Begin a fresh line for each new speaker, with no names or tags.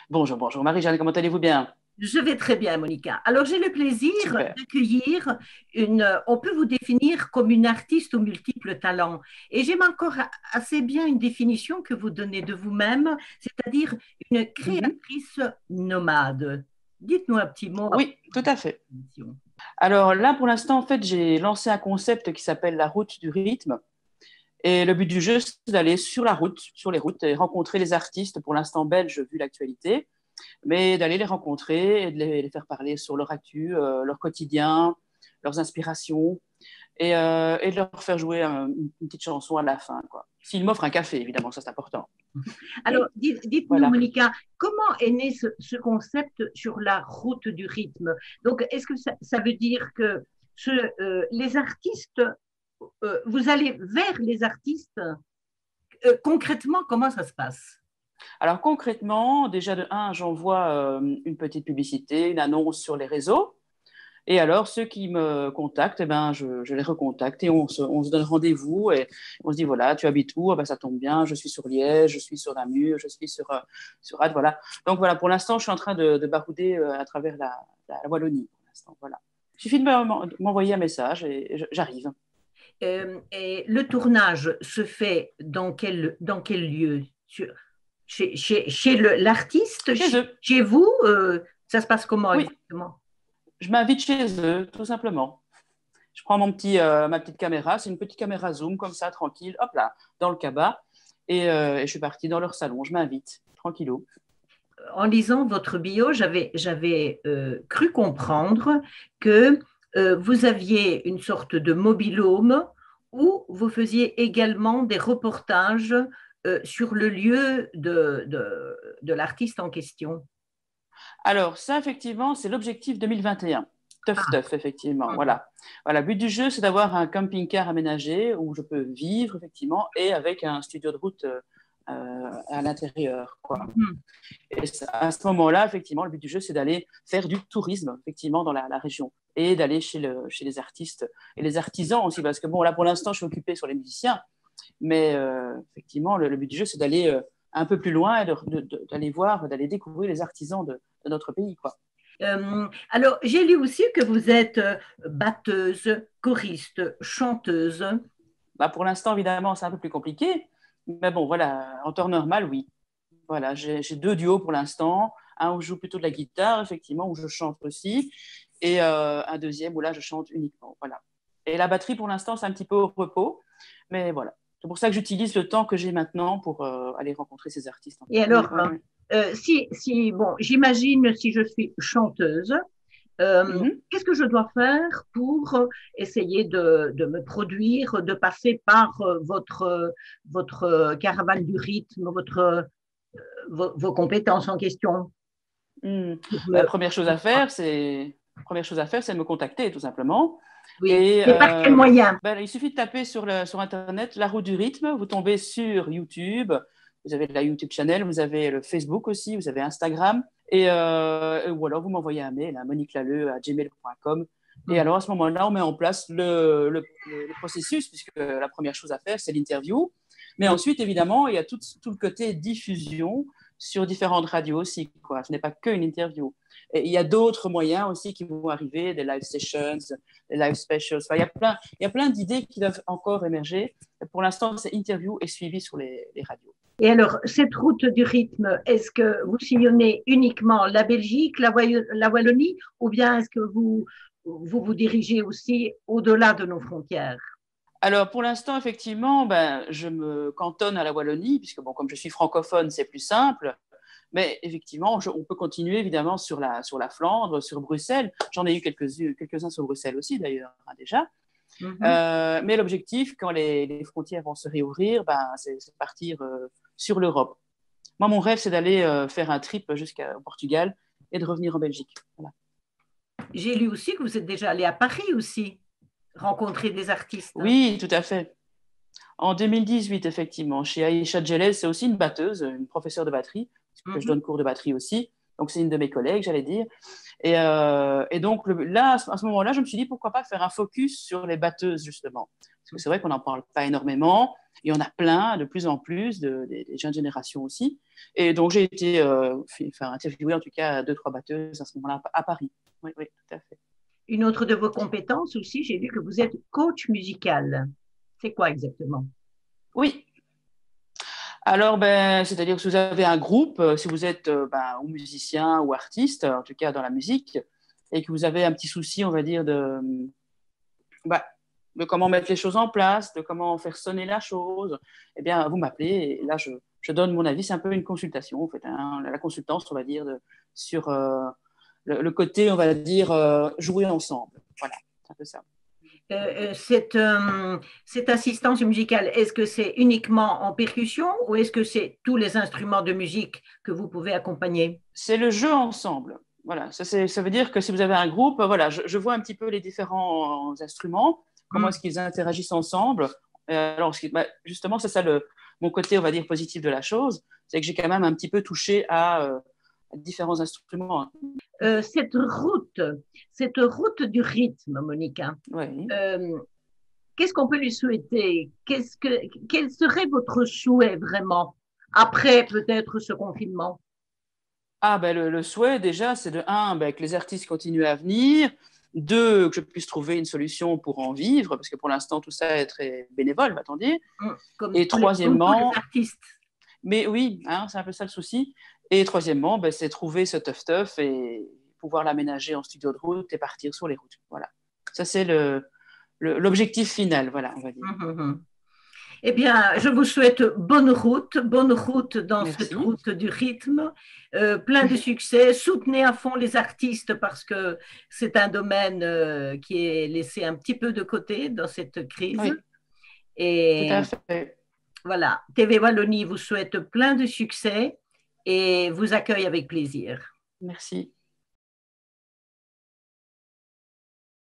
Bonjour, bonjour Marie-Jeanne, comment allez-vous bien?
Je vais très bien, Monica. Alors, j'ai le plaisir
Super.
d'accueillir on peut vous définir comme une artiste aux multiples talents. Et j'aime encore assez bien une définition que vous donnez de vous-même, c'est-à-dire une
Mhm.
créatrice nomade. Dites-nous un petit mot à propos
Oui, tout
de
à
cette
fait.
définition.
Alors là, pour l'instant, en fait, j'ai lancé un concept qui s'appelle la route du rythme. Et le but du jeu, c'est d'aller sur la route, sur les routes, et rencontrer les artistes, pour l'instant belges, vu l'actualité, mais d'aller les rencontrer et de les faire parler sur leur actu, leur quotidien, leurs inspirations, et de leur faire jouer une petite chanson à la fin, quoi. S'ils m'offrent un café, évidemment, ça c'est important.
Alors, dites-nous,
Voilà.
Monica, comment est né ce concept sur la route du rythme? Donc, est-ce que ça veut dire que les artistes, vous allez vers les artistes? Concrètement, comment ça se passe?
Alors concrètement, déjà de un, j'envoie une petite publicité, une annonce sur les réseaux. Et alors, ceux qui me contactent, eh ben, je les recontacte et on se donne rendez-vous et on se dit, voilà, tu habites où? Ah ben, ça tombe bien, je suis sur Liège, je suis sur Namur, je suis sur Rade, voilà. Donc voilà, pour l'instant, je suis en train de barouder à travers la Wallonie, pour l'instant, voilà. Il suffit de m'envoyer un message et j'arrive.
Et le tournage se fait dans quel lieu? Chez l'artiste,
Chez eux,
chez vous? Ça se passe comment
oui,
exactement?
je m'invite chez eux, tout simplement. Je prends ma petite caméra, c'est une petite caméra zoom comme ça, tranquille, hop là, dans le cabas, et je suis partie dans leur salon, je m'invite, tranquillou.
En lisant votre bio, j'avais cru comprendre que vous aviez une sorte de mobilhome où vous faisiez également des reportages sur le lieu de l'artiste en question.
Alors, ça, effectivement, c'est l'objectif 2021. Tough,
Ah,
tough, effectivement.
mhm.
Voilà. Voilà. Le but du jeu, c'est d'avoir un camping-car aménagé où je peux vivre, effectivement, et avec un studio de route à l'intérieur, quoi.
Mhm.
Et à ce moment-là, effectivement, le but du jeu, c'est d'aller faire du tourisme, effectivement, dans la région et d'aller chez les artistes et les artisans aussi. Parce que, bon, là, pour l'instant, je suis occupée sur les musiciens, mais effectivement, le but du jeu, c'est d'aller un peu plus loin et d'aller voir, d'aller découvrir les artisans de notre pays, quoi.
Alors, j'ai lu aussi que vous êtes batteuse, choriste, chanteuse.
Bah, pour l'instant, évidemment, c'est un peu plus compliqué. Mais bon, voilà, en temps normal, oui. Voilà, j'ai deux duos pour l'instant. Un où je joue plutôt de la guitare, effectivement, où je chante aussi. Et un deuxième où là, je chante uniquement. Voilà. Et la batterie, pour l'instant, c'est un petit peu au repos. Mais voilà. C'est pour ça que j'utilise le temps que j'ai maintenant pour aller rencontrer ces artistes.
Et
Oui,
alors,
oui, oui.
bon, j'imagine si je suis chanteuse,
Mhm.
qu'est-ce que je dois faire pour essayer de me produire, de passer par votre caravane du rythme, vos compétences en question
Hmm.
pour
La
me,
première chose à faire, c'est de me contacter, tout simplement.
oui,
Et
mais par quel moyen?
ben, il suffit de taper sur Internet la roue du rythme. Vous tombez sur YouTube. Vous avez la YouTube channel, vous avez le Facebook aussi, vous avez Instagram. Ou alors vous m'envoyez un mail à moniquelalleux@gmail.com. Et alors à ce moment-là, on met en place le processus, puisque la première chose à faire, c'est l'interview. Mais
Oui.
ensuite, évidemment, il y a tout le côté diffusion sur différentes radios aussi, quoi. Ce n'est pas qu'une interview. Et il y a d'autres moyens aussi qui vont arriver, des live sessions, des live specials. Enfin, il y a plein d'idées qui doivent encore émerger. Et pour l'instant, c'est interview et suivi sur les radios.
Et alors, cette route du rythme, est-ce que vous sillonnez uniquement la Belgique, la Wallonie, ou bien est-ce que vous dirigez aussi au-delà de nos frontières?
Alors, pour l'instant, effectivement, ben, je me cantonne à la Wallonie, puisque, bon, comme je suis francophone, c'est plus simple. Mais effectivement, on peut continuer évidemment sur la Flandre, sur Bruxelles. J'en ai eu quelques-uns sur Bruxelles aussi, d'ailleurs, hein, déjà.
Mhm.
Mais l'objectif, quand les frontières vont se réouvrir, ben, c'est de partir sur l'Europe. Moi, mon rêve, c'est d'aller faire un trip jusqu'au Portugal et de revenir en Belgique. Voilà.
J'ai lu aussi que vous êtes déjà allé à Paris aussi, rencontrer des artistes.
Oui, tout à fait. En 2018, effectivement, chez Aïcha Djelel, c'est aussi une batteuse, une professeure de batterie, parce que je
Mhm.
donne cours de batterie aussi. Donc, c'est une de mes collègues, j'allais dire. Et donc, là, à ce moment-là, je me suis dit, pourquoi pas faire un focus sur les batteuses, justement. Parce Parce que c'est vrai qu'on n'en parle pas énormément. Il y en a plein, de plus en plus, des jeunes générations aussi. Et donc, j'ai été interviewée, en tout cas, 2-3 batteuses à ce moment-là à Paris. Oui, oui, tout à fait.
Une autre de vos compétences aussi, j'ai vu que vous êtes coach musical. C'est quoi exactement?
Oui. Alors, c'est-à-dire que si vous avez un groupe, si vous êtes ou musicien ou artiste, en tout cas dans la musique, et que vous avez un petit souci, on va dire, bah, de comment mettre les choses en place, de comment faire sonner la chose, eh bien, vous m'appelez et là, je donne mon avis. C'est un peu une consultation, en fait, hein, la consultance, on va dire, sur le côté, on va dire, jouer ensemble. Voilà, c'est un peu ça.
Cette assistance musicale, est-ce que c'est uniquement en percussion ou est-ce que c'est tous les instruments de musique que vous pouvez accompagner?
C'est le jeu ensemble. Voilà, ça veut dire que si vous avez un groupe, voilà, je vois un petit peu les différents instruments, comment est-ce qu'ils interagissent ensemble. Alors, justement, c'est ça mon côté, on va dire, positif de la chose, c'est que j'ai quand même un petit peu touché à différents instruments.
Cette route du rythme, Monica,
Oui.
qu'est-ce qu'on peut lui souhaiter? Quel serait votre souhait vraiment après peut-être ce confinement?
Ah, le souhait, déjà, c'est de un, que les artistes continuent à venir. Deux, que je puisse trouver une solution pour en vivre, parce que pour l'instant, tout ça est très bénévole, m'attendez. Et
Comme tous les
troisièmement,
artistes.
mais oui, hein, c'est un peu ça le souci. Et troisièmement, c'est trouver ce tough et pouvoir l'aménager en studio de route et partir sur les routes. Voilà. Ça, c'est l'objectif final, voilà, on va dire.
Eh bien, je vous souhaite bonne route dans cette
Merci.
route du rythme, plein de succès. Soutenez à fond les artistes parce que c'est un domaine qui est laissé un petit peu de côté dans cette crise.
Oui, tout
Et
à fait.
voilà, TV Wallonie vous souhaite plein de succès et vous accueille avec plaisir.
Merci.